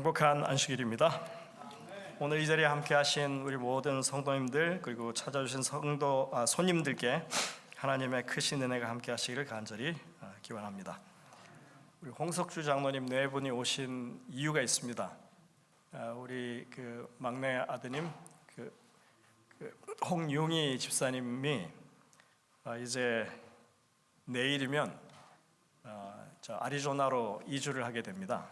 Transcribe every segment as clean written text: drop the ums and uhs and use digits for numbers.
행복한 안식일입니다. 오늘 이 자리에 함께 하신 우리 모든 성도님들 그리고 찾아주신 손님들께 하나님의 크신 은혜가 함께 하시기를 간절히 기원합니다. 우리 홍석주 장로님 네 분이 오신 이유가 있습니다. 우리 그 막내 아드님 홍용희 집사님이 이제 내일이면 아리조나로 이주를 하게 됩니다.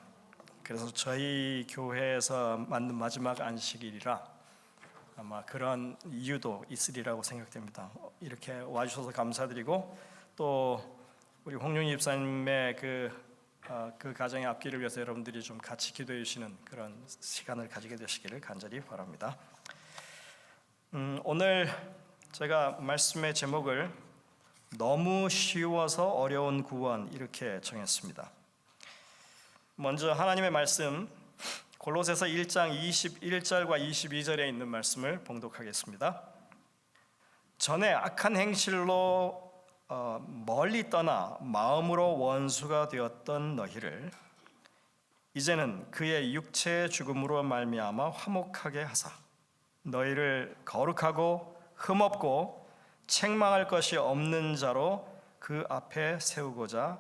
그래서 저희 교회에서 맞는 마지막 안식일이라 아마 그런 이유도 있으리라고 생각됩니다. 이렇게 와주셔서 감사드리고 또 우리 홍용희 집사님의 그 가정의 앞길을 위해서 여러분들이 좀 같이 기도해 주시는 그런 시간을 가지게 되시기를 간절히 바랍니다. 오늘 제가 말씀의 제목을 너무 쉬워서 어려운 구원 이렇게 정했습니다. 먼저 하나님의 말씀 골로새서 1장 21절과 22절에 있는 말씀을 봉독하겠습니다. 전에 악한 행실로 멀리 떠나 마음으로 원수가 되었던 너희를 이제는 그의 육체의 죽음으로 말미암아 화목하게 하사 너희를 거룩하고 흠없고 책망할 것이 없는 자로 그 앞에 세우고자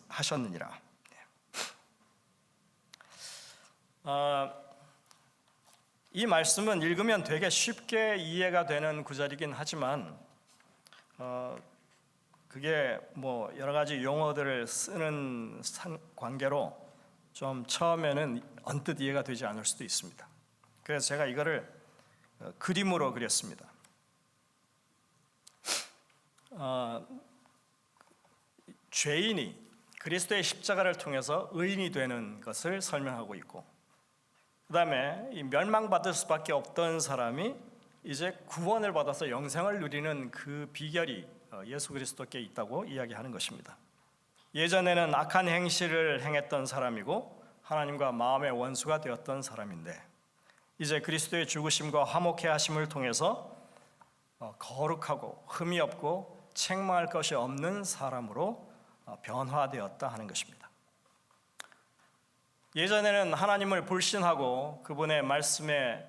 하셨느니라. 이 말씀은 읽으면 되게 쉽게 이해가 되는 구절이긴 하지만 그게 뭐 여러 가지 용어들을 쓰는 관계로 좀 처음에는 언뜻 이해가 되지 않을 수도 있습니다. 그래서 제가 이거를 그림으로 그렸습니다. 죄인이 그리스도의 십자가를 통해서 의인이 되는 것을 설명하고 있고, 그 다음에 이 멸망받을 수밖에 없던 사람이 이제 구원을 받아서 영생을 누리는 그 비결이 예수 그리스도께 있다고 이야기하는 것입니다. 예전에는 악한 행실을 행했던 사람이고 하나님과 마음의 원수가 되었던 사람인데 이제 그리스도의 죽으심과 화목해 하심을 통해서 거룩하고 흠이 없고 책망할 것이 없는 사람으로 변화되었다 하는 것입니다. 예전에는 하나님을 불신하고 그분의 말씀에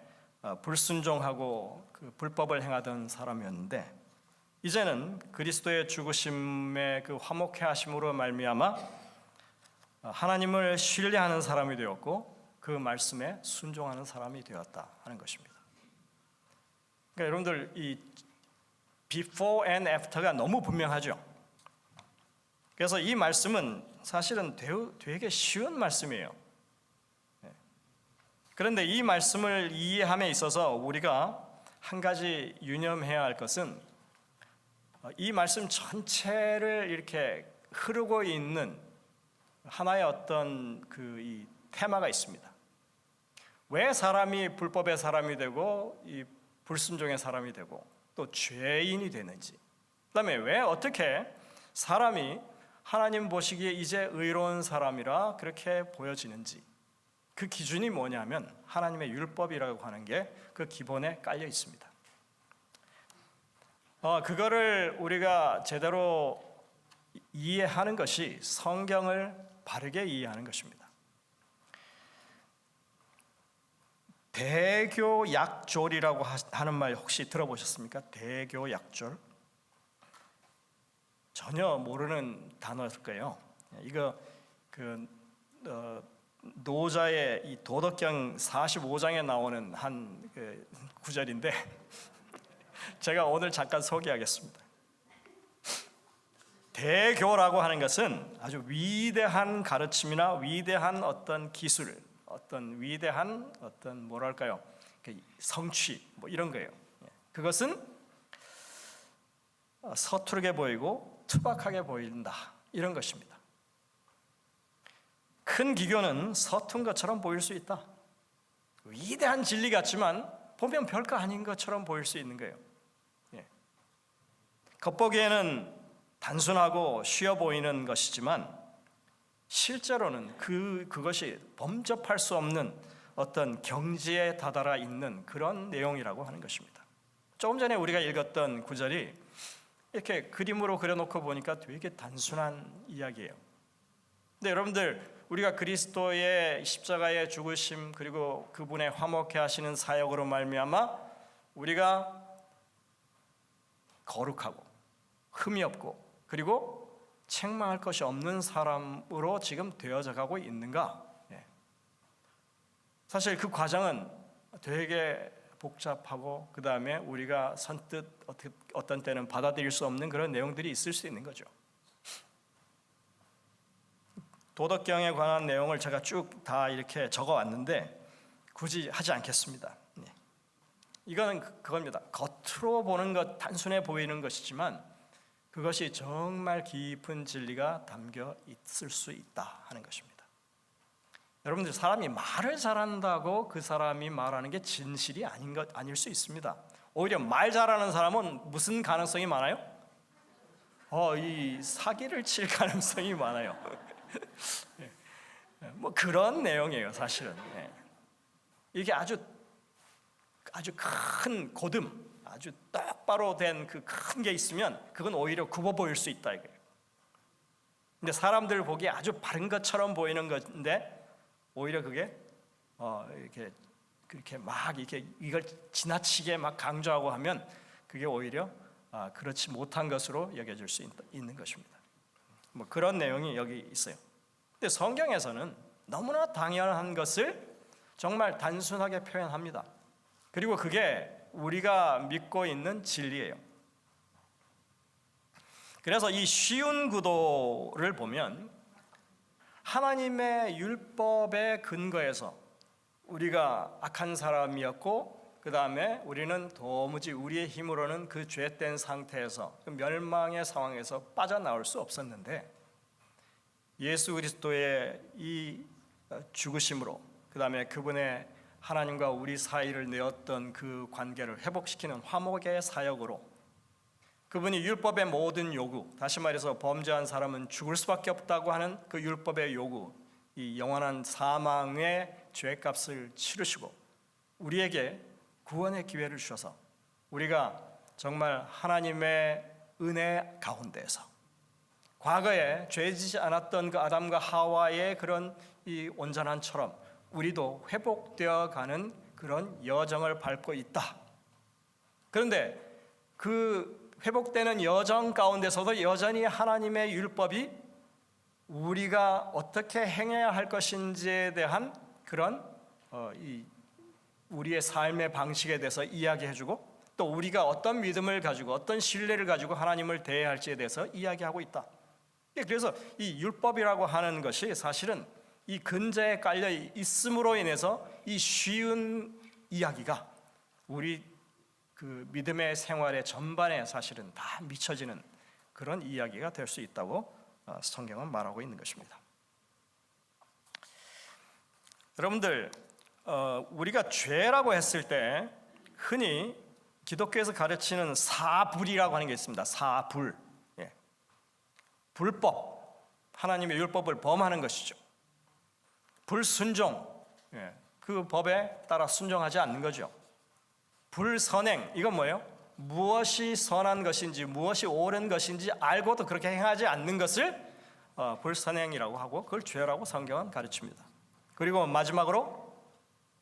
불순종하고 그 불법을 행하던 사람이었는데 이제는 그리스도의 죽으심의 그 화목해 하심으로 말미암아 하나님을 신뢰하는 사람이 되었고 그 말씀에 순종하는 사람이 되었다 하는 것입니다. 그러니까 여러분들 이 before and after가 너무 분명하죠. 그래서 이 말씀은 사실은 되게 쉬운 말씀이에요. 그런데 이 말씀을 이해함에 있어서 우리가 한 가지 유념해야 할 것은 이 말씀 전체를 이렇게 흐르고 있는 하나의 어떤 이 테마가 있습니다. 왜 사람이 불법의 사람이 되고 이 불순종의 사람이 되고 또 죄인이 되는지, 그다음에 왜 어떻게 사람이 하나님 보시기에 이제 의로운 사람이라 그렇게 보여지는지, 그 기준이 뭐냐면 하나님의 율법이라고 하는 게 그 기본에 깔려 있습니다. 그거를 우리가 제대로 이해하는 것이 성경을 바르게 이해하는 것입니다. 대교약졸이라고 하는 말 혹시 들어보셨습니까? 대교약졸? 전혀 모르는 단어일 거예요. 이거 노자의 이 도덕경 45장에 나오는 한 구절인데 제가 오늘 잠깐 소개하겠습니다. 대교라고 하는 것은 아주 위대한 가르침이나 위대한 어떤 기술, 어떤 위대한 어떤 뭐랄까요, 성취 뭐 이런 거예요. 그것은 서투르게 보이고 투박하게 보인다 이런 것입니다. 큰 기교는 서툰 것처럼 보일 수 있다. 위대한 진리 같지만 보면 별거 아닌 것처럼 보일 수 있는 거예요. 겉보기에는 단순하고 쉬워 보이는 것이지만 실제로는 그것이 범접할 수 없는 어떤 경지에 다다라 있는 그런 내용이라고 하는 것입니다. 조금 전에 우리가 읽었던 구절이 이렇게 그림으로 그려놓고 보니까 되게 단순한 이야기예요. 근데 여러분들 우리가 그리스도의 십자가의 죽으심 그리고 그분의 화목케 하시는 사역으로 말미암아 우리가 거룩하고 흠이 없고 그리고 책망할 것이 없는 사람으로 지금 되어져 가고 있는가? 사실 그 과정은 되게 복잡하고 그 다음에 우리가 선뜻 어떤 때는 받아들일 수 없는 그런 내용들이 있을 수 있는 거죠. 도덕경에 관한 내용을 제가 쭉 다 이렇게 적어왔는데 굳이 하지 않겠습니다. 이거는 그겁니다. 겉으로 보는 것, 단순해 보이는 것이지만 그것이 정말 깊은 진리가 담겨 있을 수 있다 하는 것입니다. 여러분들, 사람이 말을 잘한다고 그 사람이 말하는 게 진실이 아닐 수 있습니다. 오히려 말 잘하는 사람은 무슨 가능성이 많아요? 이 사기를 칠 가능성이 많아요. 뭐 그런 내용이에요, 사실은. 이게 아주 큰 고듬, 아주 똑바로 된 그 큰 게 있으면 그건 오히려 굽어 보일 수 있다 이거예요. 근데 사람들 보기에 아주 바른 것처럼 보이는 건데 오히려 그게 이렇게 그렇게 막 이걸 지나치게 막 강조하고 하면 그게 오히려 그렇지 못한 것으로 여겨질 수 있는 것입니다. 뭐 그런 내용이 여기 있어요. 근데 성경에서는 너무나 당연한 것을 정말 단순하게 표현합니다. 그리고 그게 우리가 믿고 있는 진리예요. 그래서 이 쉬운 구도를 보면 하나님의 율법의 근거에서 우리가 악한 사람이었고 그 다음에 우리는 도무지 우리의 힘으로는 그 죄된 상태에서 그 멸망의 상황에서 빠져나올 수 없었는데 예수 그리스도의 이 죽으심으로 그 다음에 그분의 하나님과 우리 사이를 내었던 그 관계를 회복시키는 화목의 사역으로 그분이 율법의 모든 요구, 다시 말해서 범죄한 사람은 죽을 수밖에 없다고 하는 그 율법의 요구, 이 영원한 사망의 죄값을 치르시고 우리에게 구원의 기회를 주셔서 우리가 정말 하나님의 은혜 가운데에서 과거에 죄지지 않았던 그 아담과 하와의 그런 이 온전함처럼 우리도 회복되어 가는 그런 여정을 밟고 있다. 그런데 그 회복되는 여정 가운데서도 여전히 하나님의 율법이 우리가 어떻게 행해야 할 것인지에 대한 그런 우리의 삶의 방식에 대해서 이야기해주고 또 우리가 어떤 믿음을 가지고 어떤 신뢰를 가지고 하나님을 대해야 할지에 대해서 이야기하고 있다. 그래서 이 율법이라고 하는 것이 사실은 이 근저에 깔려 있음으로 인해서 이 쉬운 이야기가 우리 그 믿음의 생활의 전반에 사실은 다 미쳐지는 그런 이야기가 될 수 있다고 성경은 말하고 있는 것입니다. 여러분들, 우리가 죄라고 했을 때 흔히 기독교에서 가르치는 사불이라고 하는 게 있습니다. 사불, 불법, 하나님의 율법을 범하는 것이죠. 불순종, 그 법에 따라 순종하지 않는 거죠. 불선행, 이건 뭐예요? 무엇이 선한 것인지 무엇이 옳은 것인지 알고도 그렇게 행하지 않는 것을 불선행이라고 하고 그걸 죄라고 성경은 가르칩니다. 그리고 마지막으로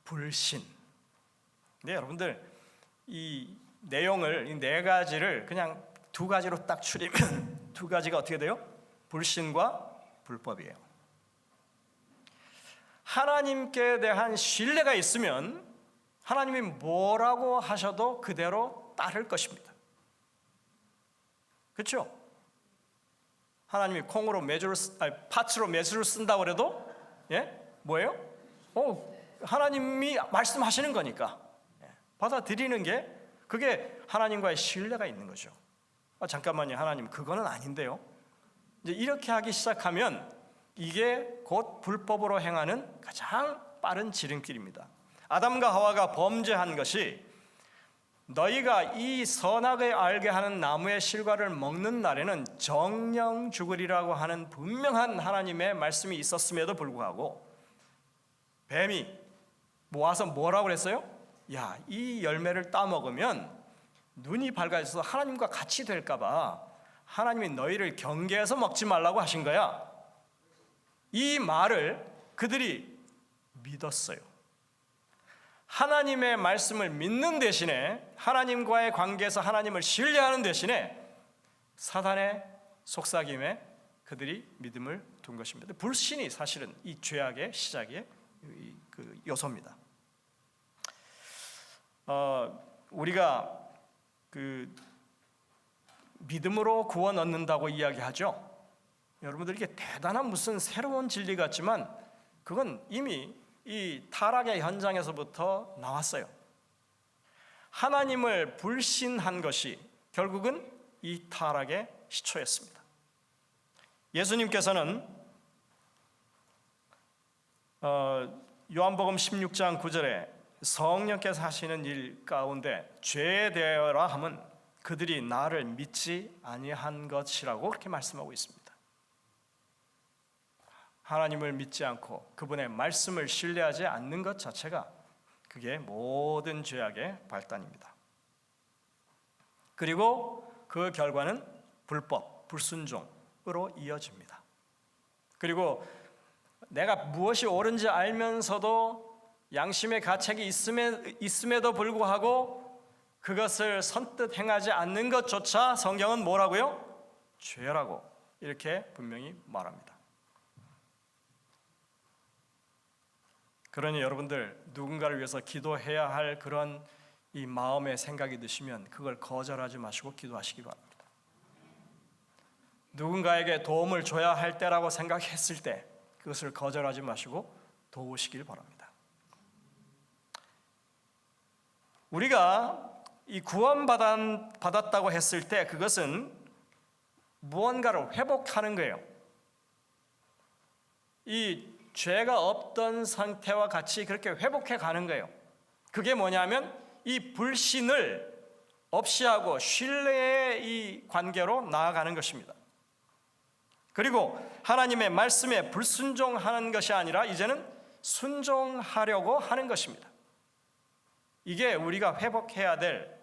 불신. 네, 여러분들 이 내용을 이 네 가지를 그냥 두 가지로 딱 추리면 두 가지가 어떻게 돼요? 불신과 불법이에요. 하나님께 대한 신뢰가 있으면 하나님이 뭐라고 하셔도 그대로 따를 것입니다. 그렇죠? 하나님이 콩으로 팥으로 메주를 쓴다고 그래도 뭐예요? 하나님이 말씀하시는 거니까 받아들이는 게 그게 하나님과의 신뢰가 있는 거죠. 잠깐만요, 하나님 그거는 아닌데요. 이제 이렇게 하기 시작하면 이게 곧 불법으로 행하는 가장 빠른 지름길입니다. 아담과 하와가 범죄한 것이 너희가 이 선악을 알게 하는 나무의 실과를 먹는 날에는 정령 죽으리라고 하는 분명한 하나님의 말씀이 있었음에도 불구하고 뱀이 와서 뭐라고 그랬어요? 야, 이 열매를 따먹으면 눈이 밝아져서 하나님과 같이 될까 봐 하나님이 너희를 경계해서 먹지 말라고 하신 거야. 이 말을 그들이 믿었어요. 하나님의 말씀을 믿는 대신에, 하나님과의 관계에서 하나님을 신뢰하는 대신에 사단의 속삭임에 그들이 믿음을 둔 것입니다. 불신이 사실은 이 죄악의 시작의 그 요소입니다. 우리가 그 믿음으로 구원 얻는다고 이야기하죠. 여러분들 이게 대단한 무슨 새로운 진리 같지만 그건 이미 이 타락의 현장에서부터 나왔어요. 하나님을 불신한 것이 결국은 이 타락의 시초였습니다. 예수님께서는 요한복음 16장 9절에 성령께서 하시는 일 가운데 죄에 대하여라 함은 그들이 나를 믿지 아니한 것이라고 그렇게 말씀하고 있습니다. 하나님을 믿지 않고 그분의 말씀을 신뢰하지 않는 것 자체가 그게 모든 죄악의 발단입니다. 그리고 그 결과는 불법, 불순종으로 이어집니다. 그리고 내가 무엇이 옳은지 알면서도 양심의 가책이 있음에도 불구하고 그것을 선뜻 행하지 않는 것조차 성경은 뭐라고요? 죄라고 이렇게 분명히 말합니다. 그러니 여러분들 누군가를 위해서 기도해야 할 그런 이 마음의 생각이 드시면 그걸 거절하지 마시고 기도하시기 바랍니다. 누군가에게 도움을 줘야 할 때라고 생각했을 때 그것을 거절하지 마시고 도우시길 바랍니다. 우리가 이 구원받았다고 했을 때 그것은 무언가를 회복하는 거예요. 이 죄가 없던 상태와 같이 그렇게 회복해 가는 거예요. 그게 뭐냐면 이 불신을 없이 하고 신뢰의 이 관계로 나아가는 것입니다. 그리고 하나님의 말씀에 불순종하는 것이 아니라 이제는 순종하려고 하는 것입니다. 이게 우리가 회복해야 될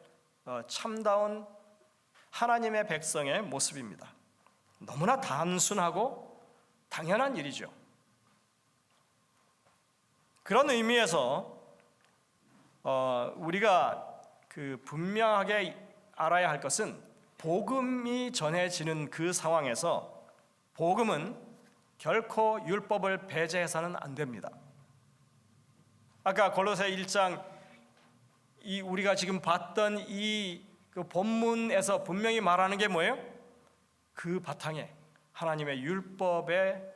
참다운 하나님의 백성의 모습입니다. 너무나 단순하고 당연한 일이죠. 그런 의미에서 우리가 분명하게 알아야 할 것은 복음이 전해지는 그 상황에서 복음은 결코 율법을 배제해서는 안 됩니다. 아까 골로새 1장 우리가 지금 봤던 이 본문에서 분명히 말하는 게 뭐예요? 그 바탕에 하나님의 율법의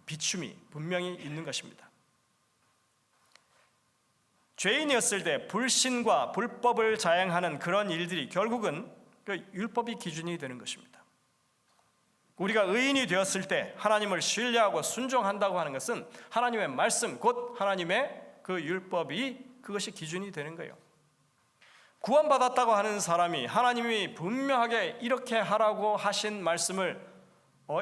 비춤이 분명히 있는 것입니다. 죄인이었을 때 불신과 불법을 자행하는 그런 일들이 결국은 그 율법이 기준이 되는 것입니다. 우리가 의인이 되었을 때 하나님을 신뢰하고 순종한다고 하는 것은 하나님의 말씀 곧 하나님의 그 율법이 그것이 기준이 되는 거예요. 구원받았다고 하는 사람이 하나님이 분명하게 이렇게 하라고 하신 말씀을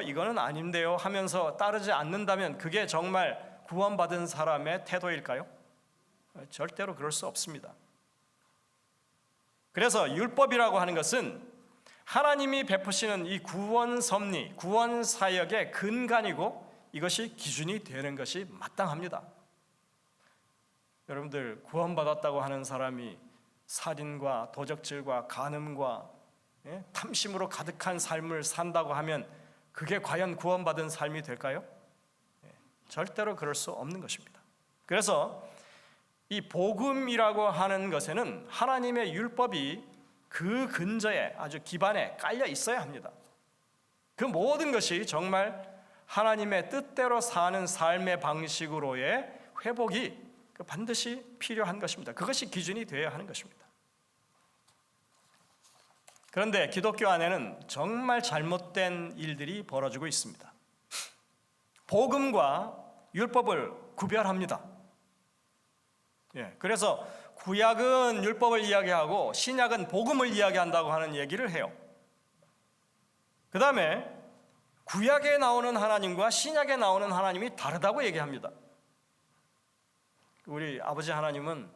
이거는 아닌데요 하면서 따르지 않는다면 그게 정말 구원받은 사람의 태도일까요? 절대로 그럴 수 없습니다. 그래서 율법이라고 하는 것은 하나님이 베푸시는 이 구원 섭리, 구원 사역의 근간이고 이것이 기준이 되는 것이 마땅합니다. 여러분들 구원받았다고 하는 사람이 살인과 도적질과 간음과 탐심으로 가득한 삶을 산다고 하면 그게 과연 구원받은 삶이 될까요? 절대로 그럴 수 없는 것입니다. 그래서 이 복음이라고 하는 것에는 하나님의 율법이 그 근저에 아주 기반에 깔려 있어야 합니다. 그 모든 것이 정말 하나님의 뜻대로 사는 삶의 방식으로의 회복이 반드시 필요한 것입니다. 그것이 기준이 되어야 하는 것입니다. 그런데 기독교 안에는 정말 잘못된 일들이 벌어지고 있습니다. 복음과 율법을 구별합니다. 그래서 구약은 율법을 이야기하고 신약은 복음을 이야기한다고 하는 얘기를 해요. 그 다음에 구약에 나오는 하나님과 신약에 나오는 하나님이 다르다고 얘기합니다. 우리 아버지 하나님은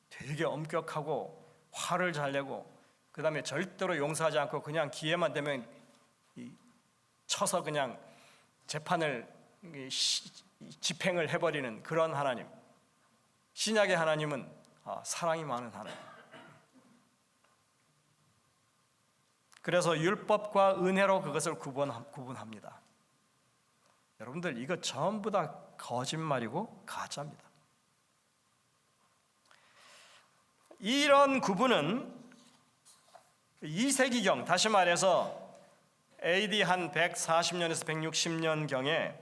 되게 엄격하고 화를 잘 내고 그 다음에 절대로 용서하지 않고 그냥 기회만 되면 쳐서 그냥 재판을 집행을 해버리는 그런 하나님. 신약의 하나님은 사랑이 많은 하나님. 그래서 율법과 은혜로 그것을 구분합니다. 여러분들 이거 전부 다 거짓말이고 가짜입니다. 이런 구분은 2세기경, 다시 말해서 AD 한 140년에서 160년경에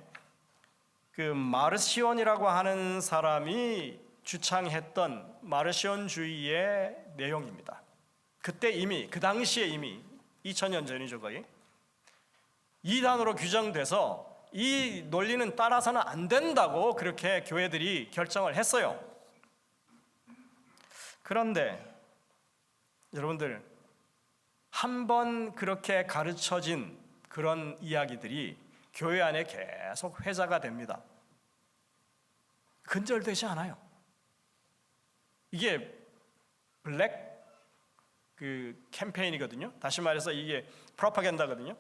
그 마르시온이라고 하는 사람이 주창했던 마르시온주의의 내용입니다. 그때 이미, 그 당시에 이미 2000년 전이죠 거의, 이단으로 규정돼서 이 논리는 따라서는 안 된다고 그렇게 교회들이 결정을 했어요. 그런데 여러분들, 한번 그렇게 가르쳐진 그런 이야기들이 교회 안에 계속 회자가 됩니다. 근절되지 않아요. 이게 블랙 캠페인이거든요. 다시 말해서 이게 프로파간다거든요.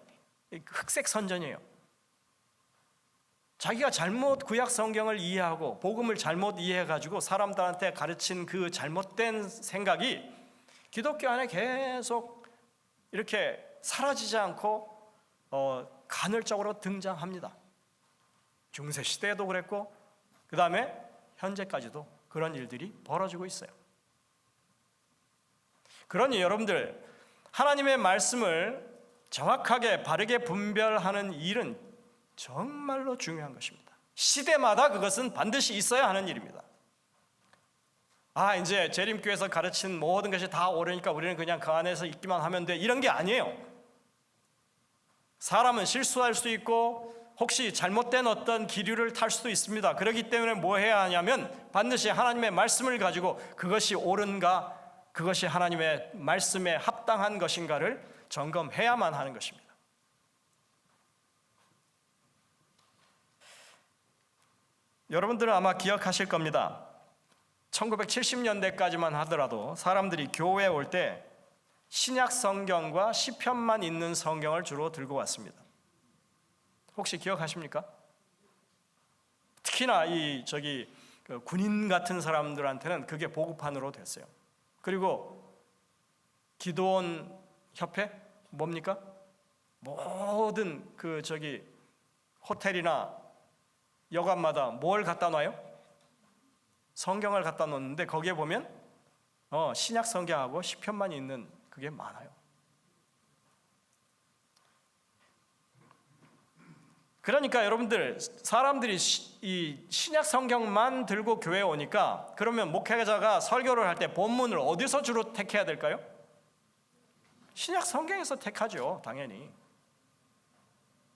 흑색 선전이에요. 자기가 잘못 구약 성경을 이해하고 복음을 잘못 이해해가지고 사람들한테 가르친 그 잘못된 생각이 기독교 안에 계속 이렇게 사라지지 않고 간헐적으로 등장합니다. 중세 시대에도 그랬고 그 다음에 현재까지도 그런 일들이 벌어지고 있어요. 그러니 여러분들, 하나님의 말씀을 정확하게 바르게 분별하는 일은 정말로 중요한 것입니다. 시대마다 그것은 반드시 있어야 하는 일입니다. 이제 재림교회에서 가르친 모든 것이 다 옳으니까 우리는 그냥 그 안에서 있기만 하면 돼, 이런 게 아니에요. 사람은 실수할 수 있고 혹시 잘못된 어떤 기류를 탈 수도 있습니다. 그렇기 때문에 뭐 해야 하냐면 반드시 하나님의 말씀을 가지고 그것이 옳은가, 그것이 하나님의 말씀에 합당한 것인가를 점검해야만 하는 것입니다. 여러분들은 아마 기억하실 겁니다. 1970년대까지만 하더라도 사람들이 교회에 올 때 신약 성경과 시편만 있는 성경을 주로 들고 왔습니다. 혹시 기억하십니까? 특히나 그 군인 같은 사람들한테는 그게 보급판으로 됐어요. 그리고 기도원 협회 뭡니까? 모든 호텔이나 여관마다 뭘 갖다 놔요? 성경을 갖다 놓는데 거기에 보면 신약 성경하고 시편만 있는 그게 많아요. 그러니까 여러분들, 사람들이 이 신약 성경만 들고 교회에 오니까 그러면 목회자가 설교를 할 때 본문을 어디서 주로 택해야 될까요? 신약 성경에서 택하죠, 당연히.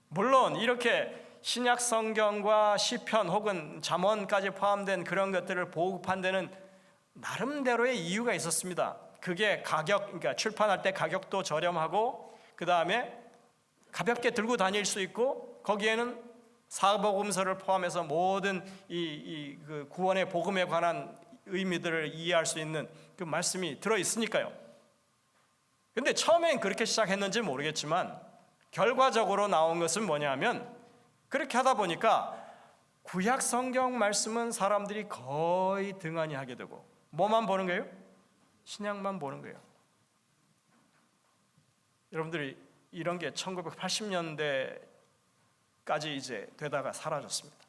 물론 이렇게 신약 성경과 시편 혹은 잠언까지 포함된 그런 것들을 보급한 데는 나름대로의 이유가 있었습니다. 그게 그러니까 출판할 때 가격도 저렴하고 그 다음에 가볍게 들고 다닐 수 있고 거기에는 사복음서를 포함해서 모든 그 구원의 복음에 관한 의미들을 이해할 수 있는 그 말씀이 들어 있으니까요. 근데 처음엔 그렇게 시작했는지 모르겠지만 결과적으로 나온 것은 뭐냐면, 그렇게 하다 보니까 구약 성경 말씀은 사람들이 거의 등한히 하게 되고 뭐만 보는 거예요? 신약만 보는 거예요. 여러분들이 이런 게 1980년대까지 이제 되다가 사라졌습니다.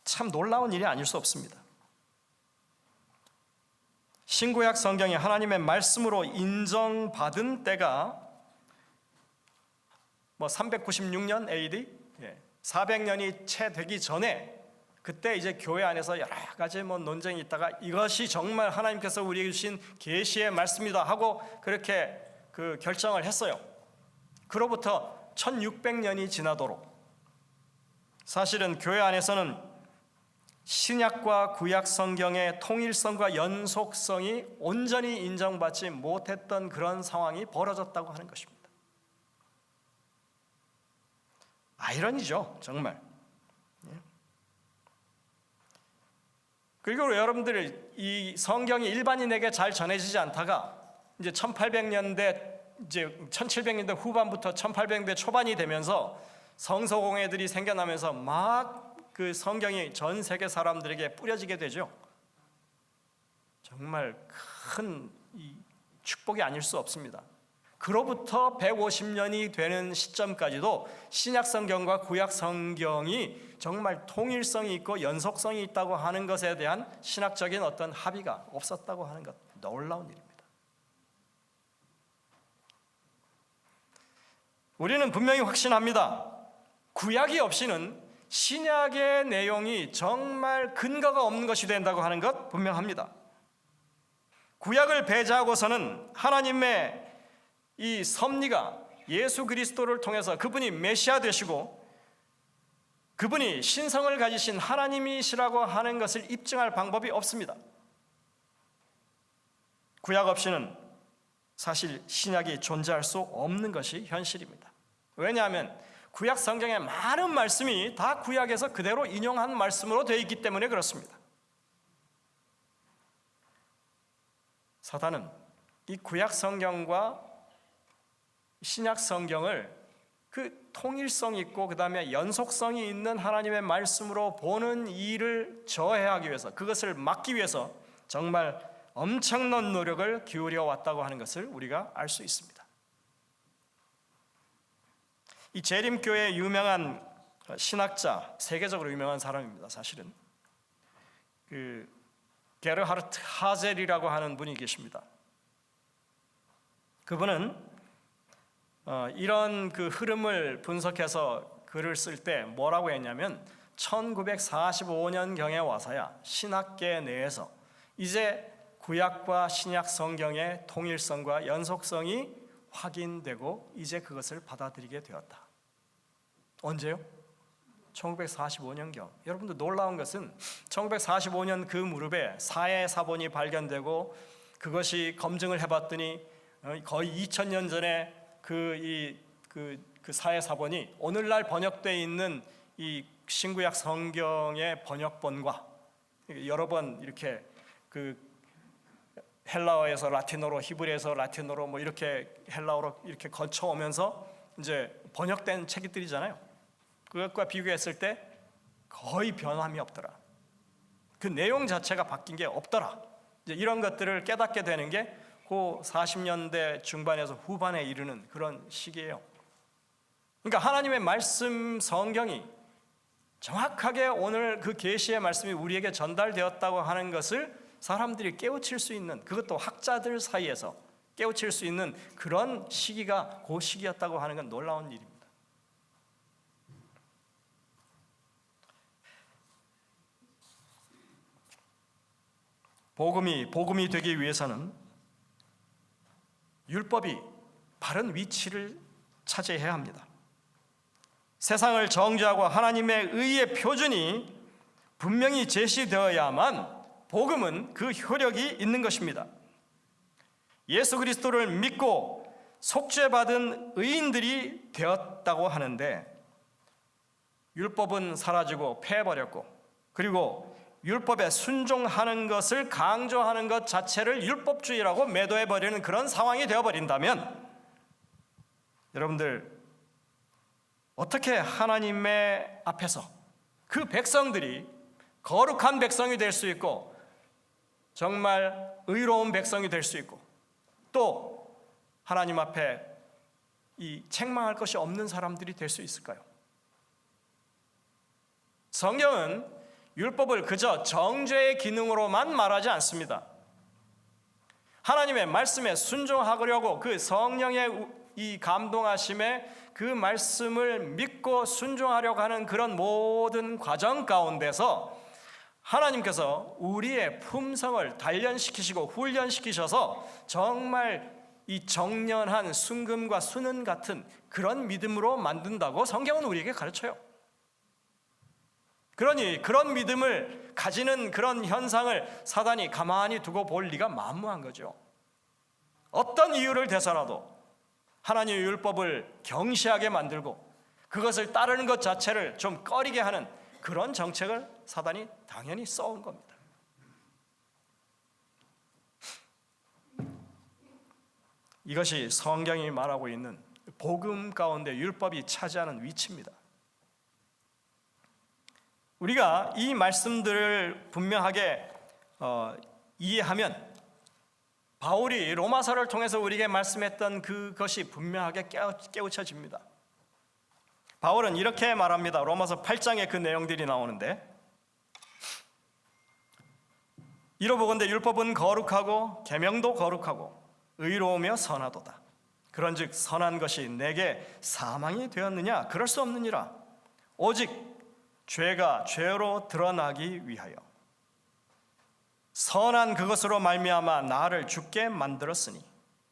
참 놀라운 일이 아닐 수 없습니다. 신구약 성경이 하나님의 말씀으로 인정받은 때가 396년 AD, 400년이 채 되기 전에, 그때 이제 교회 안에서 여러 가지 논쟁이 있다가 이것이 정말 하나님께서 우리에게 주신 계시의 말씀이다 하고 그렇게 그 결정을 했어요. 그로부터 1600년이 지나도록 사실은 교회 안에서는 신약과 구약 성경의 통일성과 연속성이 온전히 인정받지 못했던 그런 상황이 벌어졌다고 하는 것입니다. 아이러니죠, 정말. 그리고 여러분들, 이 성경이 일반인에게 잘 전해지지 않다가 이제 1800년대 이제 1700년대 후반부터 1800년대 초반이 되면서 성서공회들이 생겨나면서 막 그 성경이 전 세계 사람들에게 뿌려지게 되죠. 정말 큰 축복이 아닐 수 없습니다. 그로부터 150년이 되는 시점까지도 신약 성경과 구약 성경이 정말 통일성이 있고 연속성이 있다고 하는 것에 대한 신학적인 어떤 합의가 없었다고 하는 것, 놀라운 일입니다. 우리는 분명히 확신합니다. 구약이 없이는 신약의 내용이 정말 근거가 없는 것이 된다고 하는 것 분명합니다. 구약을 배제하고서는 하나님의 이 섭리가 예수 그리스도를 통해서 그분이 메시아 되시고 그분이 신성을 가지신 하나님이시라고 하는 것을 입증할 방법이 없습니다. 구약 없이는 사실 신약이 존재할 수 없는 것이 현실입니다. 왜냐하면 구약 성경의 많은 말씀이 다 구약에서 그대로 인용한 말씀으로 되어 있기 때문에 그렇습니다. 사단은 이 구약 성경과 신약 성경을 그 통일성 있고 그 다음에 연속성이 있는 하나님의 말씀으로 보는 일을 저해하기 위해서, 그것을 막기 위해서 정말 엄청난 노력을 기울여 왔다고 하는 것을 우리가 알 수 있습니다. 이 재림교회의 유명한 신학자, 세계적으로 유명한 사람입니다. 사실은 그 게르하르트 하젤이라고 하는 분이 계십니다. 그분은 이런 그 흐름을 분석해서 글을 쓸 때 뭐라고 했냐면 1945년경에 와서야 신학계 내에서 이제 구약과 신약 성경의 통일성과 연속성이 확인되고 이제 그것을 받아들이게 되었다. 언제요? 1945년경. 여러분들 놀라운 것은 1945년 그 무렵에 사해 사본이 발견되고 그것이 검증을 해봤더니 거의 2000년 전에 그 사해 사본이 오늘날 번역되어 있는 이 신구약 성경의 번역본과 여러 번 이렇게 그 헬라어에서 라틴어로, 히브리에서 라틴어로 뭐 이렇게 헬라어로 이렇게 거쳐오면서 이제 번역된 책들이잖아요. 그것과 비교했을 때 거의 변함이 없더라. 그 내용 자체가 바뀐 게 없더라. 이제 이런 것들을 깨닫게 되는 게 그 40년대 중반에서 후반에 이르는 그런 시기예요. 그러니까 하나님의 말씀 성경이 정확하게 오늘 그 계시의 말씀이 우리에게 전달되었다고 하는 것을 사람들이 깨우칠 수 있는, 그것도 학자들 사이에서 깨우칠 수 있는 그런 시기가 그 시기였다고 하는 건 놀라운 일입니다. 복음이 되기 위해서는 율법이 바른 위치를 차지해야 합니다. 세상을 정죄하고 하나님의 의의 표준이 분명히 제시되어야만 복음은 그 효력이 있는 것입니다. 예수 그리스도를 믿고 속죄받은 의인들이 되었다고 하는데 율법은 사라지고 패해버렸고, 그리고 율법에 순종하는 것을 강조하는 것 자체를 율법주의라고 매도해버리는 그런 상황이 되어버린다면 여러분들 어떻게 하나님의 앞에서 그 백성들이 거룩한 백성이 될 수 있고 정말 의로운 백성이 될 수 있고 또 하나님 앞에 이 책망할 것이 없는 사람들이 될 수 있을까요? 성경은 율법을 그저 정죄의 기능으로만 말하지 않습니다. 하나님의 말씀에 순종하려고 그 성령의 이 감동하심에 그 말씀을 믿고 순종하려고 하는 그런 모든 과정 가운데서 하나님께서 우리의 품성을 단련시키시고 훈련시키셔서 정말 이 정련한 순금과 순은 같은 그런 믿음으로 만든다고 성경은 우리에게 가르쳐요. 그러니 그런 믿음을 가지는 그런 현상을 사단이 가만히 두고 볼 리가 만무한 거죠. 어떤 이유를 대서라도 하나님의 율법을 경시하게 만들고 그것을 따르는 것 자체를 좀 꺼리게 하는 그런 정책을 사단이 당연히 써온 겁니다. 이것이 성경이 말하고 있는 복음 가운데 율법이 차지하는 위치입니다. 우리가 이 말씀들을 분명하게 이해하면 바울이 로마서를 통해서 우리에게 말씀했던 그것이 분명하게 깨우쳐집니다. 바울은 이렇게 말합니다. 로마서 8장에 그 내용들이 나오는데, 이로보건대 율법은 거룩하고 계명도 거룩하고 의로우며 선하도다. 그런즉 선한 것이 내게 사망이 되었느냐? 그럴 수 없느니라. 오직 죄가 죄로 드러나기 위하여 선한 그것으로 말미암아 나를 죽게 만들었으니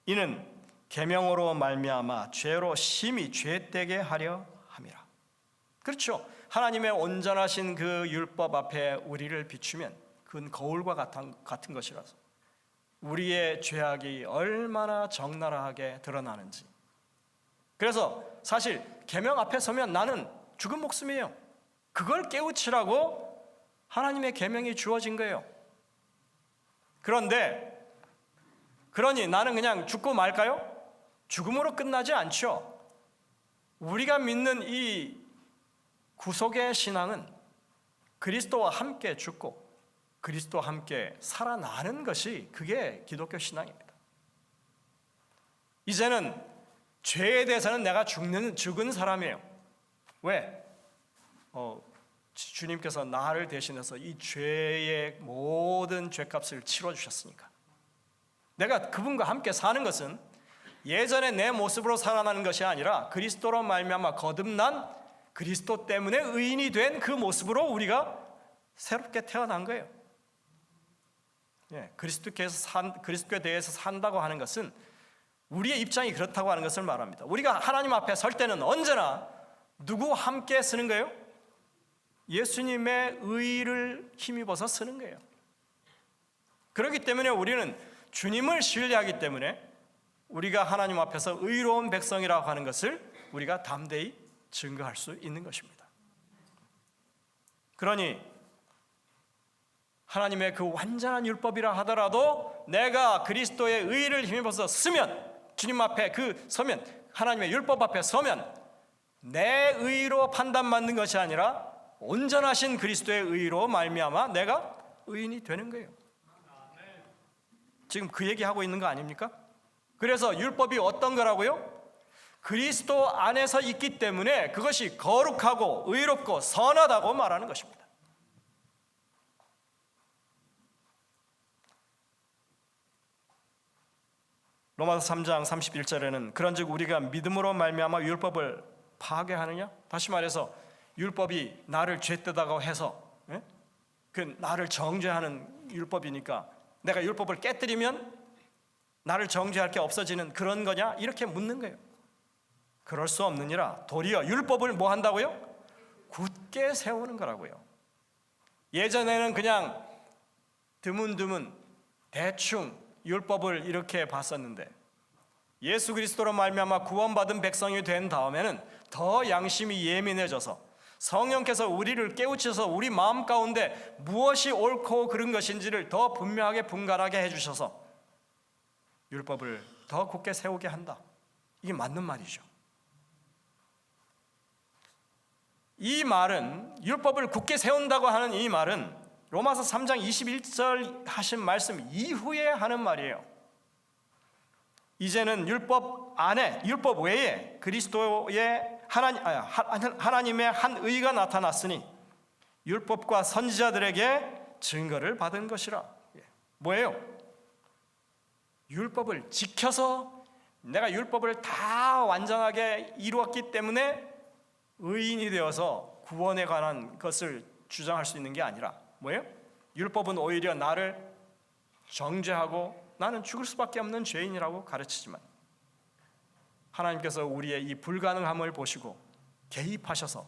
이는 계명으로 말미암아 죄로 심히 죄되게 하려 함이라. 그렇죠. 하나님의 온전하신 그 율법 앞에 우리를 비추면 그건 거울과 같은 것이라서 우리의 죄악이 얼마나 적나라하게 드러나는지. 그래서 사실 계명 앞에 서면 나는 죽은 목숨이에요. 그걸 깨우치라고 하나님의 계명이 주어진 거예요. 그러니 나는 그냥 죽고 말까요? 죽음으로 끝나지 않죠. 우리가 믿는 이 구속의 신앙은 그리스도와 함께 죽고 그리스도와 함께 살아나는 것이 그게 기독교 신앙입니다. 이제는 죄에 대해서는 내가 죽은 사람이에요. 왜? 주님께서 나를 대신해서 이 죄의 모든 죄값을 치러주셨으니까. 내가 그분과 함께 사는 것은 예전에 내 모습으로 살아나는 것이 아니라 그리스도로 말미암아 거듭난 그리스도 때문에 의인이 된 그 모습으로 우리가 새롭게 태어난 거예요. 그리스도에 대해서 산다고 하는 것은 우리의 입장이 그렇다고 하는 것을 말합니다. 우리가 하나님 앞에 설 때는 언제나 누구와 함께 쓰는 거예요? 예수님의 의를 힘입어서 쓰는 거예요. 그렇기 때문에 우리는 주님을 신뢰하기 때문에 우리가 하나님 앞에서 의로운 백성이라고 하는 것을 우리가 담대히 증거할 수 있는 것입니다. 그러니 하나님의 그 완전한 율법이라 하더라도 내가 그리스도의 의를 힘입어서 쓰면, 주님 앞에 서면, 하나님의 율법 앞에 서면 내 의로 판단받는 것이 아니라 온전하신 그리스도의 의로 말미암아 내가 의인이 되는 거예요. 지금 그 얘기하고 있는 거 아닙니까? 그래서 율법이 어떤 거라고요? 그리스도 안에서 있기 때문에 그것이 거룩하고 의롭고 선하다고 말하는 것입니다. 로마서 3장 31절에는 그런즉 우리가 믿음으로 말미암아 율법을 파괴하느냐? 다시 말해서 율법이 나를 죄되다고 해서 그 나를 정죄하는 율법이니까 내가 율법을 깨뜨리면 나를 정죄할 게 없어지는 그런 거냐? 이렇게 묻는 거예요. 그럴 수 없느니라. 도리어 율법을 뭐 한다고요? 굳게 세우는 거라고요. 예전에는 그냥 드문드문 대충 율법을 이렇게 봤었는데 예수 그리스도로 말미암아 구원받은 백성이 된 다음에는 더 양심이 예민해져서 성령께서 우리를 깨우쳐서 우리 마음 가운데 무엇이 옳고 그른 것인지를 더 분명하게 분간하게 해주셔서 율법을 더 굳게 세우게 한다. 이게 맞는 말이죠. 이 말은, 율법을 굳게 세운다고 하는 이 말은 로마서 3장 21절 하신 말씀 이후에 하는 말이에요. 이제는 율법 안에, 율법 외에 그리스도의 하나님의 한 의가 나타났으니 율법과 선지자들에게 증거를 받은 것이라. 뭐예요? 율법을 지켜서 내가 율법을 다 완전하게 이루었기 때문에 의인이 되어서 구원에 관한 것을 주장할 수 있는 게 아니라 뭐예요? 율법은 오히려 나를 정죄하고 나는 죽을 수밖에 없는 죄인이라고 가르치지만 하나님께서 우리의 이 불가능함을 보시고 개입하셔서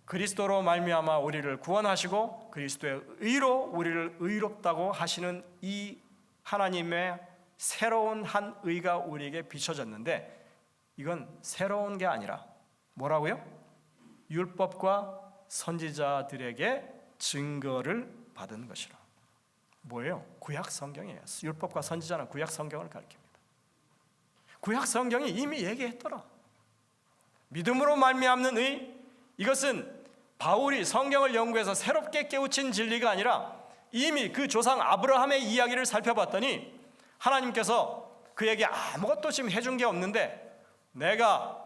그리스도로 말미암아 우리를 구원하시고 그리스도의 의로 우리를 의롭다고 하시는 이 하나님의 새로운 한 의가 우리에게 비춰졌는데 이건 새로운 게 아니라 뭐라고요? 율법과 선지자들에게 증거를 받은 것이라. 뭐예요? 구약 성경이에요. 율법과 선지자는 구약 성경을 가리킵니다. 구약 성경이 이미 얘기했더라. 믿음으로 말미암는 의, 이것은 바울이 성경을 연구해서 새롭게 깨우친 진리가 아니라 이미 그 조상 아브라함의 이야기를 살펴봤더니 하나님께서 그에게 아무것도 지금 해준 게 없는데 내가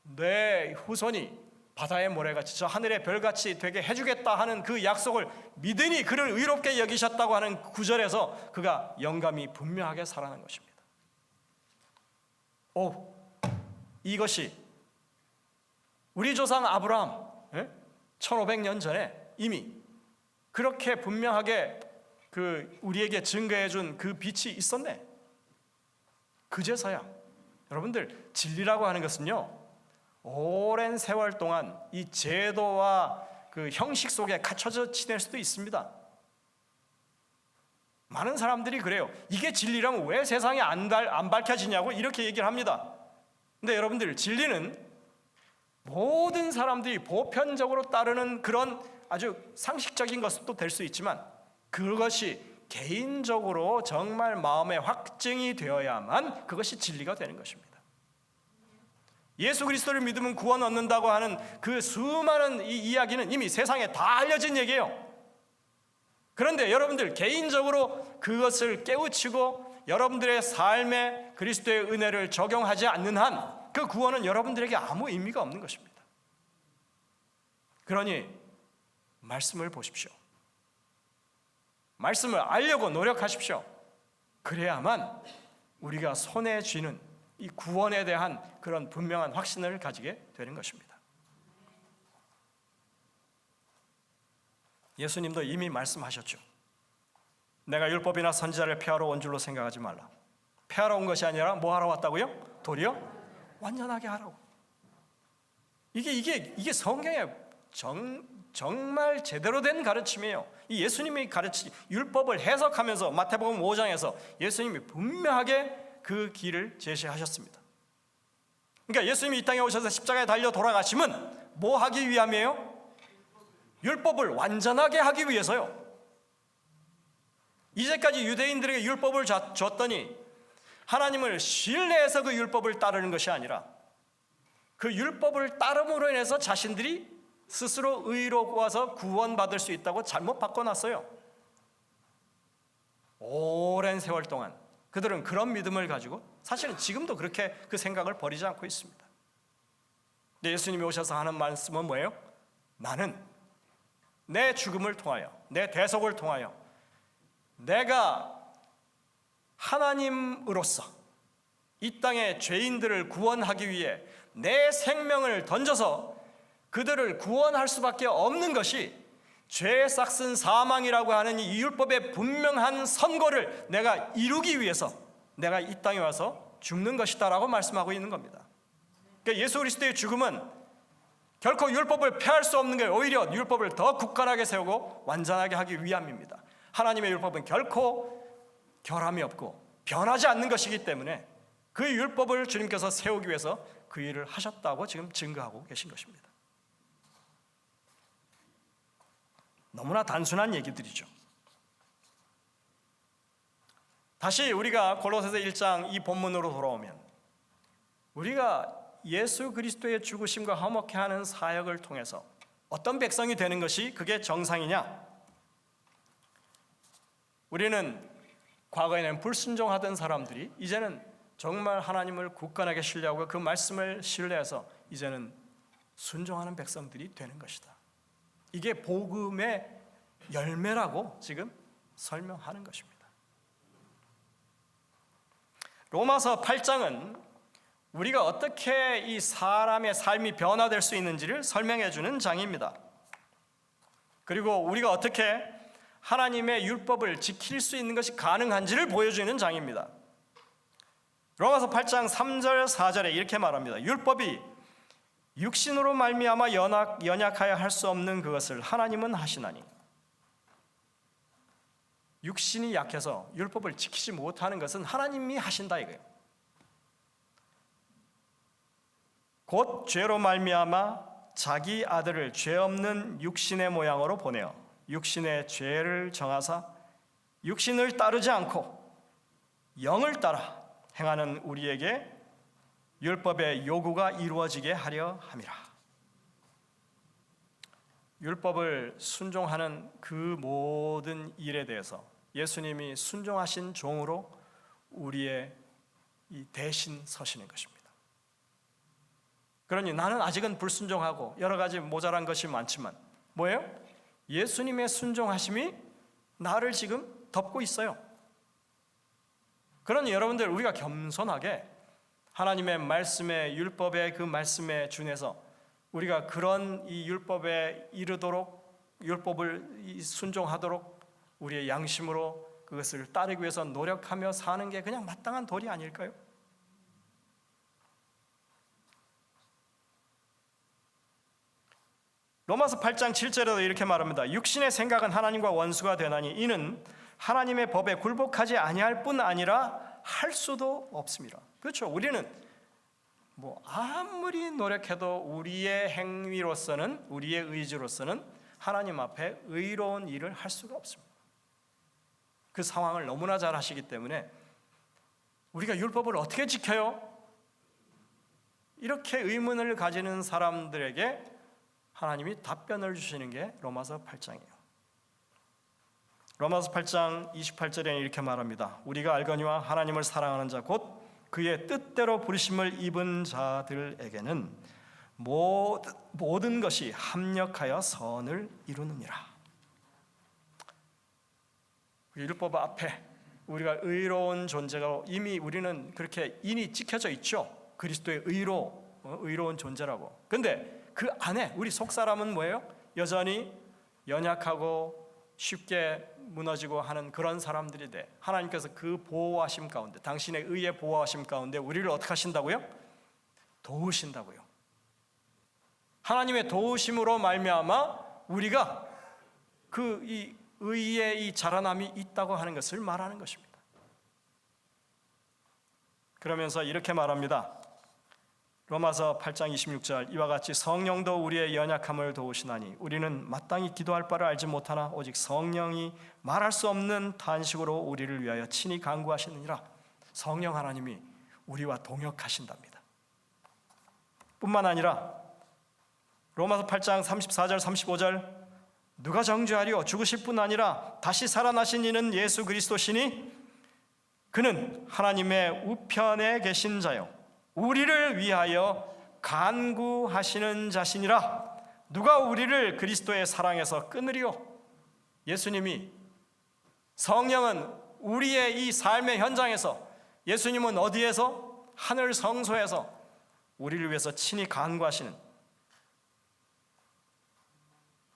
내 후손이 바다의 모래같이 저 하늘의 별같이 되게 해주겠다 하는 그 약속을 믿으니 그를 의롭게 여기셨다고 하는 구절에서 그가 영감이 분명하게 살아난 것입니다. 이것이 우리 조상 아브라함 1500년 전에 이미 그렇게 분명하게 우리에게 증거해 준 그 빛이 있었네. 그제서야 여러분들, 진리라고 하는 것은요, 오랜 세월 동안 이 제도와 그 형식 속에 갇혀져 지낼 수도 있습니다. 많은 사람들이 그래요. 이게 진리라면 왜 세상에 안 밝혀지냐고 이렇게 얘기를 합니다. 근데 여러분들, 진리는 모든 사람들이 보편적으로 따르는 그런 아주 상식적인 것도 될 수 있지만 그것이 개인적으로 정말 마음에 확증이 되어야만 그것이 진리가 되는 것입니다. 예수 그리스도를 믿으면 구원 얻는다고 하는 그 수많은 이 이야기는 이미 세상에 다 알려진 얘기예요. 그런데 여러분들, 개인적으로 그것을 깨우치고 여러분들의 삶에 그리스도의 은혜를 적용하지 않는 한 그 구원은 여러분들에게 아무 의미가 없는 것입니다. 그러니 말씀을 보십시오. 말씀을 알려고 노력하십시오. 그래야만 우리가 손에 쥐는 이 구원에 대한 그런 분명한 확신을 가지게 되는 것입니다. 예수님도 이미 말씀하셨죠. 내가 율법이나 선지자를 폐하러 온 줄로 생각하지 말라. 폐하러 온 것이 아니라 뭐 하러 왔다고요? 도리어 완전하게 하라고. 이게 성경의 정말 제대로 된 가르침이에요. 이 예수님이 율법을 해석하면서 마태복음 5장에서 예수님이 분명하게 그 길을 제시하셨습니다. 그러니까 예수님이 이 땅에 오셔서 십자가에 달려 돌아가심은 뭐 하기 위함이에요? 율법을 완전하게 하기 위해서요. 이제까지 유대인들에게 율법을 줬더니 하나님을 신뢰해서 그 율법을 따르는 것이 아니라 그 율법을 따름으로 인해서 자신들이 스스로 의로워서 구원받을 수 있다고 잘못 바꿔놨어요. 오랜 세월 동안 그들은 그런 믿음을 가지고 사실은 지금도 그렇게 그 생각을 버리지 않고 있습니다. 근데 예수님이 오셔서 하는 말씀은 뭐예요? 나는 내 죽음을 통하여, 내 대속을 통하여 내가 하나님으로서 이 땅의 죄인들을 구원하기 위해 내 생명을 던져서 그들을 구원할 수밖에 없는 것이 죄의 싹슨 사망이라고 하는 이 율법의 분명한 선고를 내가 이루기 위해서 내가 이 땅에 와서 죽는 것이다라고 말씀하고 있는 겁니다. 그러니까 예수 그리스도의 죽음은 결코 율법을 폐할 수 없는 게 오히려 율법을 더 굳건하게 세우고 완전하게 하기 위함입니다. 하나님의 율법은 결코 결함이 없고 변하지 않는 것이기 때문에 그 율법을 주님께서 세우기 위해서 그 일을 하셨다고 지금 증거하고 계신 것입니다. 너무나 단순한 얘기들이죠. 다시 우리가 골로새서 1장 이 본문으로 돌아오면 우리가 예수 그리스도의 죽으심과 화목케 하는 사역을 통해서 어떤 백성이 되는 것이 그게 정상이냐? 우리는 과거에는 불순종하던 사람들이 이제는 정말 하나님을 굳건하게 신뢰하고 그 말씀을 신뢰해서 이제는 순종하는 백성들이 되는 것이다. 이게 복음의 열매라고 지금 설명하는 것입니다. 로마서 8장은 우리가 어떻게 이 사람의 삶이 변화될 수 있는지를 설명해 주는 장입니다. 그리고 우리가 어떻게 하나님의 율법을 지킬 수 있는 것이 가능한지를 보여주는 장입니다. 로마서 8장 3절 4절에 이렇게 말합니다. 율법이 육신으로 말미암아 연약하여 할 수 없는 그것을 하나님은 하시나니. 육신이 약해서 율법을 지키지 못하는 것은 하나님이 하신다 이거예요. 곧 죄로 말미암아 자기 아들을 죄 없는 육신의 모양으로 보내어 육신의 죄를 정하사 육신을 따르지 않고 영을 따라 행하는 우리에게 율법의 요구가 이루어지게 하려 함이라. 율법을 순종하는 그 모든 일에 대해서 예수님이 순종하신 종으로 우리의 이 대신 서시는 것입니다. 그러니 나는 아직은 불순종하고 여러 가지 모자란 것이 많지만 뭐예요? 예수님의 순종하심이 나를 지금 덮고 있어요. 그러니 여러분들, 우리가 겸손하게 하나님의 말씀에, 율법의 그 말씀에 준해서 우리가 그런 이 율법에 이르도록, 율법을 순종하도록 우리의 양심으로 그것을 따르기 위해서 노력하며 사는 게 그냥 마땅한 도리 아닐까요? 로마서 8장 7절에도 이렇게 말합니다. 육신의 생각은 하나님과 원수가 되나니 이는 하나님의 법에 굴복하지 아니할 뿐 아니라 할 수도 없습니다. 그렇죠. 우리는 아무리 노력해도 우리의 행위로서는, 우리의 의지로서는 하나님 앞에 의로운 일을 할 수가 없습니다. 그 상황을 너무나 잘 아시기 때문에 우리가 율법을 어떻게 지켜요? 이렇게 의문을 가지는 사람들에게 하나님이 답변을 주시는 게 로마서 8장이에요. 로마서 8장 28절에 이렇게 말합니다. 우리가 알거니와 하나님을 사랑하는 자 곧 그의 뜻대로 부르심을 입은 자들에게는 모든 것이 합력하여 선을 이루느니라. 율법 앞에 우리가 의로운 존재가 이미 우리는 그렇게 인이 찍혀져 있죠. 그리스도의 의로운 존재라고. 근데 그 안에 우리 속사람은 뭐예요? 여전히 연약하고 쉽게 무너지고 하는 그런 사람들이 돼. 하나님께서 그 보호하심 가운데, 당신의 의의 보호하심 가운데 우리를 어떻게 하신다고요? 도우신다고요. 하나님의 도우심으로 말미암아 우리가 그 이 의의 이 자라남이 있다고 하는 것을 말하는 것입니다. 그러면서 이렇게 말합니다. 로마서 8장 26절, 이와 같이 성령도 우리의 연약함을 도우시나니 우리는 마땅히 기도할 바를 알지 못하나 오직 성령이 말할 수 없는 탄식으로 우리를 위하여 친히 간구하시느니라. 성령 하나님이 우리와 동역하신답니다. 뿐만 아니라 로마서 8장 34절 35절, 누가 정죄하리요? 죽으실 뿐 아니라 다시 살아나신 이는 예수 그리스도시니 그는 하나님의 우편에 계신 자요 우리를 위하여 간구하시는 자시니라. 누가 우리를 그리스도의 사랑에서 끊으리요? 예수님이, 성령은 우리의 이 삶의 현장에서, 예수님은 어디에서? 하늘 성소에서 우리를 위해서 친히 간구하시는,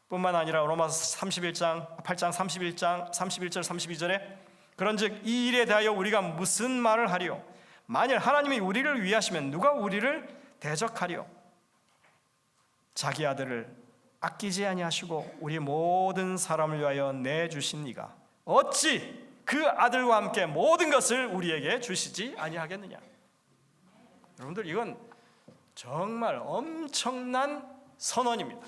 뿐만 아니라 로마서 8장 31절 32절에 그런즉 이 일에 대하여 우리가 무슨 말을 하리요? 만일 하나님이 우리를 위하시면 누가 우리를 대적하리요? 자기 아들을 아끼지 아니하시고 우리 모든 사람을 위하여 내주신 이가 어찌 그 아들과 함께 모든 것을 우리에게 주시지 아니하겠느냐? 여러분들, 이건 정말 엄청난 선언입니다.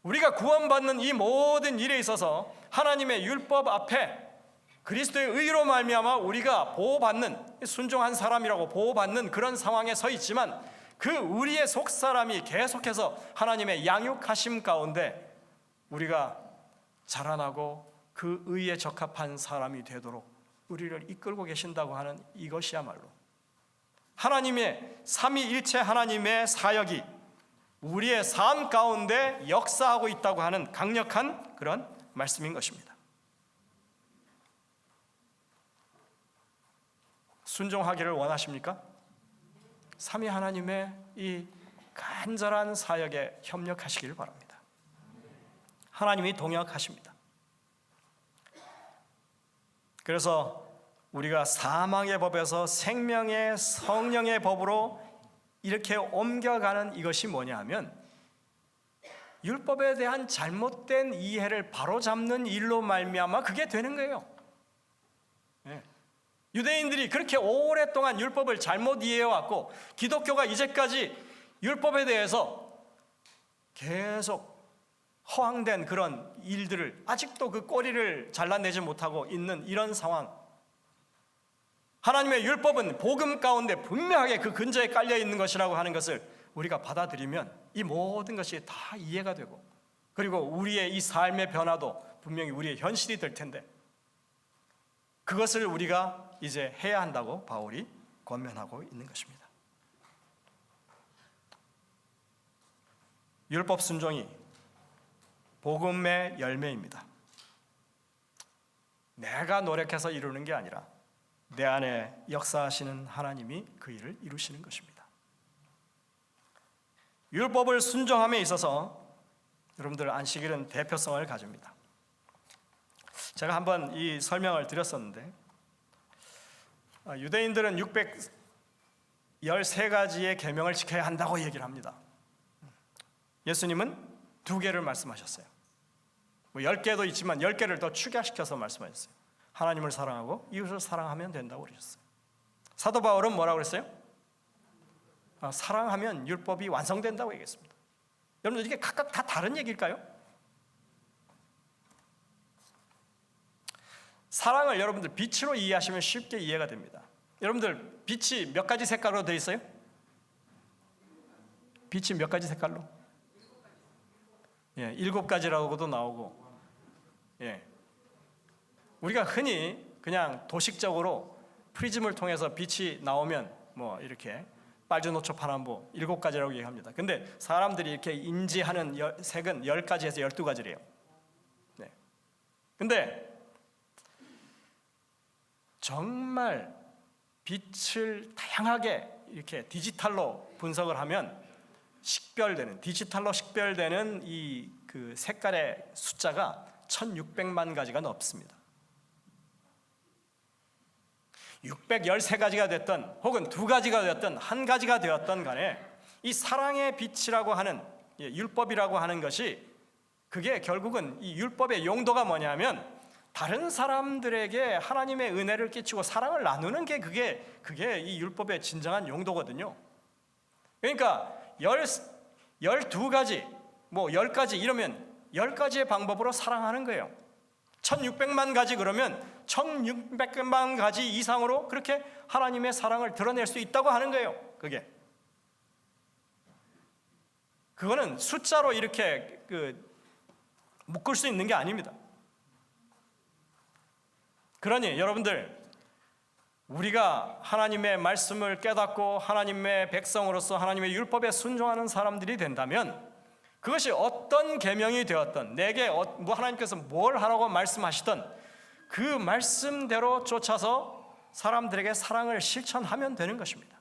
우리가 구원받는 이 모든 일에 있어서 하나님의 율법 앞에 그리스도의 의로 말미암아 우리가 보호받는, 순종한 사람이라고 보호받는 그런 상황에 서 있지만 그 우리의 속사람이 계속해서 하나님의 양육하심 가운데 우리가 자라나고 그 의에 적합한 사람이 되도록 우리를 이끌고 계신다고 하는 이것이야말로 하나님의 삼위일체 하나님의 사역이 우리의 삶 가운데 역사하고 있다고 하는 강력한 그런 말씀인 것입니다. 순종하기를 원하십니까? 삼위 하나님의 이 간절한 사역에 협력하시길 바랍니다. 하나님이 동역하십니다. 그래서 우리가 사망의 법에서 생명의 성령의 법으로 이렇게 옮겨가는 이것이 뭐냐 하면 율법에 대한 잘못된 이해를 바로잡는 일로 말미암아 그게 되는 거예요. 유대인들이 그렇게 오랫동안 율법을 잘못 이해해왔고 기독교가 이제까지 율법에 대해서 계속 허황된 그런 일들을 아직도 그 꼬리를 잘라내지 못하고 있는 이런 상황, 하나님의 율법은 복음 가운데 분명하게 그 근저에 깔려 있는 것이라고 하는 것을 우리가 받아들이면 이 모든 것이 다 이해가 되고, 그리고 우리의 이 삶의 변화도 분명히 우리의 현실이 될 텐데, 그것을 우리가 이제 해야 한다고 바울이 권면하고 있는 것입니다. 율법 순종이 복음의 열매입니다. 내가 노력해서 이루는 게 아니라 내 안에 역사하시는 하나님이 그 일을 이루시는 것입니다. 율법을 순종함에 있어서 여러분들 안식일은 대표성을 가집니다. 제가 한번 이 설명을 드렸었는데, 유대인들은 613가지의 계명을 지켜야 한다고 얘기를 합니다. 예수님은 2개를 말씀하셨어요. 10개도 있지만 10개를 더 축약시켜서 말씀하셨어요. 하나님을 사랑하고 이웃을 사랑하면 된다고 그러셨어요. 사도 바울은 뭐라고 그랬어요? 사랑하면 율법이 완성된다고 얘기했습니다. 여러분들 이게 각각 다 다른 얘기일까요? 사랑을 여러분들 빛으로 이해하시면 쉽게 이해가 됩니다. 여러분들 빛이 몇 가지 색깔로 되어 있어요? 빛이 몇 가지 색깔로? 7가지라고도 나오고, 우리가 흔히 그냥 도식적으로 프리즘을 통해서 빛이 나오면 뭐 이렇게 빨주, 노초, 파남보 7가지라고 얘기합니다. 근데 사람들이 이렇게 인지하는 색은 10가지에서 12가지래요. 근데 정말 빛을 다양하게 이렇게 디지털로 분석을 하면 디지털로 식별되는 이 그 색깔의 숫자가 1600만 가지가 넘습니다. 613가지가 됐든 혹은 2가지가 됐든 1가지가 되었든 간에 이 사랑의 빛이라고 하는 율법이라고 하는 것이, 그게 결국은 이 율법의 용도가 뭐냐면 다른 사람들에게 하나님의 은혜를 끼치고 사랑을 나누는 게 그게 이 율법의 진정한 용도거든요. 그러니까 12가지, 뭐 10가지 이러면 10가지의 방법으로 사랑하는 거예요. 1600만 가지 그러면 1600만 가지 이상으로 그렇게 하나님의 사랑을 드러낼 수 있다고 하는 거예요. 그거는 숫자로 이렇게 묶을 수 있는 게 아닙니다. 그러니 여러분들, 우리가 하나님의 말씀을 깨닫고 하나님의 백성으로서 하나님의 율법에 순종하는 사람들이 된다면, 그것이 어떤 계명이 되었던, 내게 하나님께서 뭘 하라고 말씀하시던 그 말씀대로 쫓아서 사람들에게 사랑을 실천하면 되는 것입니다.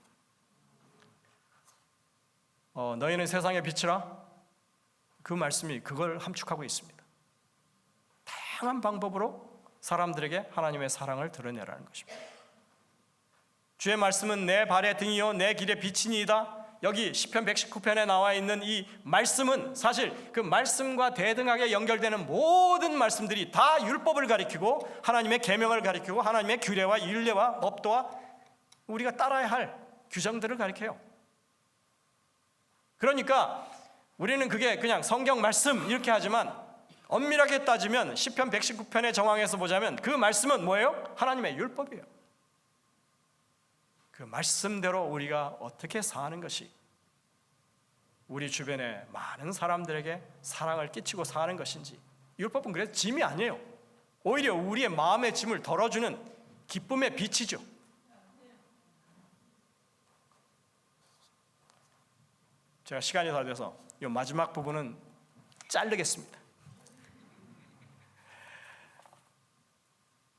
너희는 세상의 빛이라, 그 말씀이 그걸 함축하고 있습니다. 다양한 방법으로 사람들에게 하나님의 사랑을 드러내라는 것입니다. 주의 말씀은 내 발의 등이요 내 길의 빛이니이다. 여기 시편 119편에 나와 있는 이 말씀은 사실 그 말씀과 대등하게 연결되는 모든 말씀들이 다 율법을 가리키고 하나님의 계명을 가리키고 하나님의 규례와 율례와 법도와 우리가 따라야 할 규정들을 가리켜요. 그러니까 우리는 그게 그냥 성경 말씀 이렇게 하지만, 엄밀하게 따지면 시편 119편의 정황에서 보자면 그 말씀은 뭐예요? 하나님의 율법이에요. 그 말씀대로 우리가 어떻게 사는 것이 우리 주변의 많은 사람들에게 사랑을 끼치고 사는 것인지, 율법은 그래서 짐이 아니에요. 오히려 우리의 마음의 짐을 덜어주는 기쁨의 빛이죠. 제가 시간이 다 돼서 이 마지막 부분은 자르겠습니다.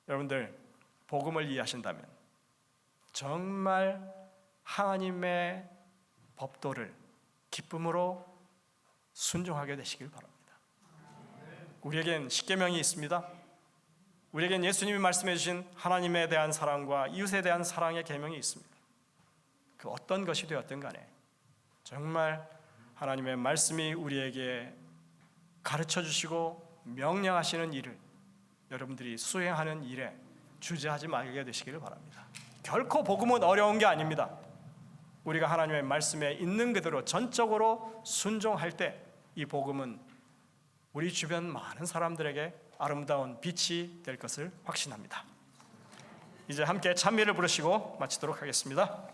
여러분들, 복음을 이해하신다면 정말 하나님의 법도를 기쁨으로 순종하게 되시길 바랍니다. 우리에겐 십계명이 있습니다. 우리에겐 예수님이 말씀해 주신 하나님에 대한 사랑과 이웃에 대한 사랑의 계명이 있습니다. 그 어떤 것이 되었든 간에 정말 하나님의 말씀이 우리에게 가르쳐 주시고 명령하시는 일을 여러분들이 수행하는 일에 주저하지 말게 되시기를 바랍니다. 결코 복음은 어려운 게 아닙니다. 우리가 하나님의 말씀에 있는 그대로 전적으로 순종할 때 이 복음은 우리 주변 많은 사람들에게 아름다운 빛이 될 것을 확신합니다. 이제 함께 찬미를 부르시고 마치도록 하겠습니다.